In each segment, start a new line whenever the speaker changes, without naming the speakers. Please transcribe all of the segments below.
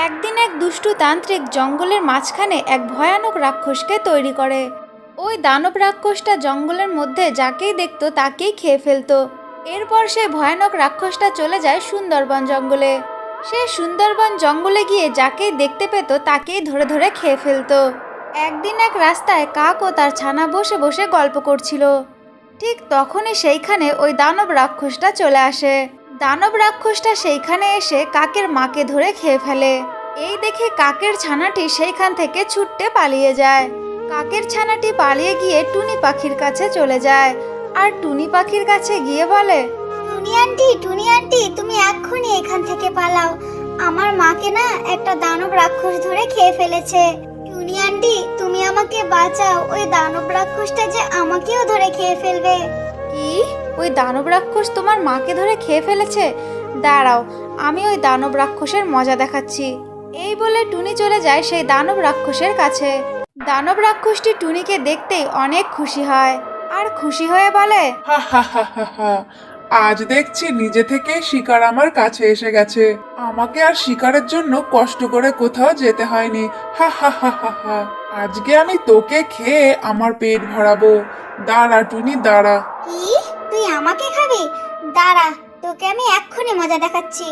একদিন এক দুষ্টু তান্ত্রিক জঙ্গলের মাঝখানে এক ভয়ানক রাক্ষসকে তৈরি করে। ওই দানব রাক্ষসটা জঙ্গলের মধ্যে যাকেই দেখতো তাকেই খেয়ে ফেলতো। এরপর সে ভয়ানক রাক্ষসটা চলে যায় সুন্দরবন জঙ্গলে। সে সুন্দরবন জঙ্গলে গিয়ে যাকেই দেখতে পেত তাকেই ধরে ধরে খেয়ে ফেলতো। একদিন এক রাস্তায় কাক ও তার ছানা বসে বসে গল্প করছিল। ঠিক তখনই সেইখানে ওই দানব রাক্ষসটা চলে আসে। দানব রাক্ষসটা সেইখানে এসে কাকের মাকে ধরে খেয়ে ফেলে। এই দেখে কাকের ছানাটি সেইখান থেকে ছুটতে পালিয়ে যায়। কাকের ছানাটি পালিয়ে গিয়ে টুনি পাখির কাছে চলে যায় আর টুনি পাখির কাছে গিয়ে বলে,
টুনি আন্টি তুমি এক্ষুনি এখান থেকে পালাও। আমার মাকে না একটা দানব রাক্ষস ধরে খেয়ে ফেলেছে। টুনি আন্টি তুমি আমাকে বাঁচাও, ওই দানব রাক্ষসটা যে আমাকেও ধরে খেয়ে ফেলবে।
কি? ওই দানব রাক্ষস তোমার মাকে ধরে খেয়ে ফেলেছে? দাঁড়াও, আমি ওই দানব রাক্ষসের মজা দেখাচ্ছি। এই বলে টুনি চলে যায় সেই দানব রাক্ষসের কাছে। দানব রাক্ষসটি টুনিকে দেখতেই অনেক খুশি হয় আর খুশি হয়ে বলে,
হা হা হা হা হা, আজ দেখছি নিজে থেকে শিকার আমার কাছে এসে গেছে। আমাকে আর শিকারের জন্য কষ্ট করে কোথাও যেতে হয়নি। হা হা হা হা হা, আজকে আমি তোকে খেয়ে আমার পেট ভরাবো। দাঁড়া টুনি দাঁড়া।
কি তুই আমাকে খাবি? দাঁড়া, তোকে আমি এক্ষুনি মজা দেখাচ্ছি।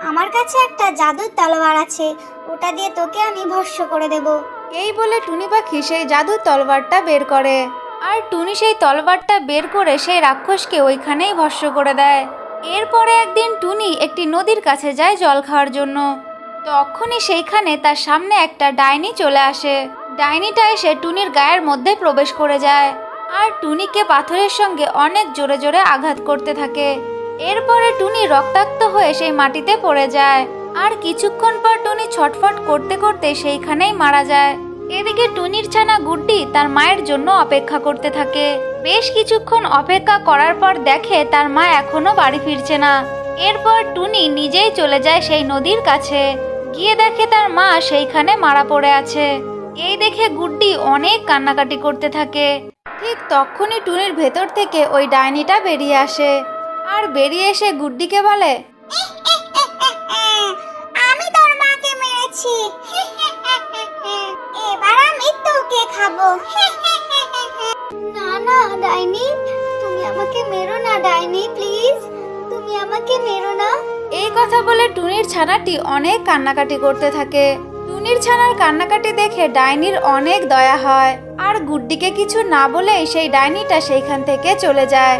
আমার কাছে একটা জাদুর তলোয়ার আছে, ওটা দিয়ে তোকে আমি ভস্ম করে দেব।
এই বলে টুনি পাখি সেই জাদুর তলোয়ারটা বের করে আর টুনি সেই তলোয়ারটা বের করে সেই রাক্ষসকে ওইখানেই ভস্ম করে দেয়। এরপরে একদিন টুনি একটি নদীর কাছে যায় জল খাওয়ার জন্য। তখনই সেইখানে তার সামনে একটা ডাইনি চলে আসে। ডাইনিটা এসে টুনির গায়ের মধ্যে প্রবেশ করে যায় আর টুনিকে পাথরের সঙ্গে অনেক জোরে জোরে আঘাত করতে থাকে। এরপরে টুনি রক্তাক্ত হয়ে সেই মাটিতে পড়ে যায় আর কিছুক্ষণ পর টুনি ছটফট করতে করতে সেইখানেই মারা যায়। এদিকে টুনির ছানা গুড্ডি তার মায়ের জন্য অপেক্ষা করতে থাকে। বেশ কিছুক্ষণ অপেক্ষা করার পর দেখে তার মা এখনো বাড়ি ফিরছে না। এরপর টুনি নিজেই চলে যায় সেই নদীর কাছে। গিয়ে দেখে তার মা সেইখানে মারা পড়ে আছে। এই দেখে গুড্ডি অনেক কান্নাকাটি করতে থাকে। ঠিক তখনই টুনির ভেতর থেকে ওই ডাইনিটা বেরিয়ে আসে আর বেরিয়ে এসে গুড্ডিকে বলে,
আমি তোর মাকে মেরেছি, এবার আমি তোকে খাবো। না না ডাইনি, তুমি আমাকে মেরো না ডাইনি, প্লিজ তুমি আমাকে মেরো না।
এই কথা বলে টুনির ছানাটি অনেক কান্নাকাটি করতে থাকে। টুনির ছানার কান্নাকাটি দেখে ডাইনির অনেক দয়া হয় আর গুড্ডিকে কিছু না বলেই সেই ডাইনিটা সেইখান থেকে চলে যায়।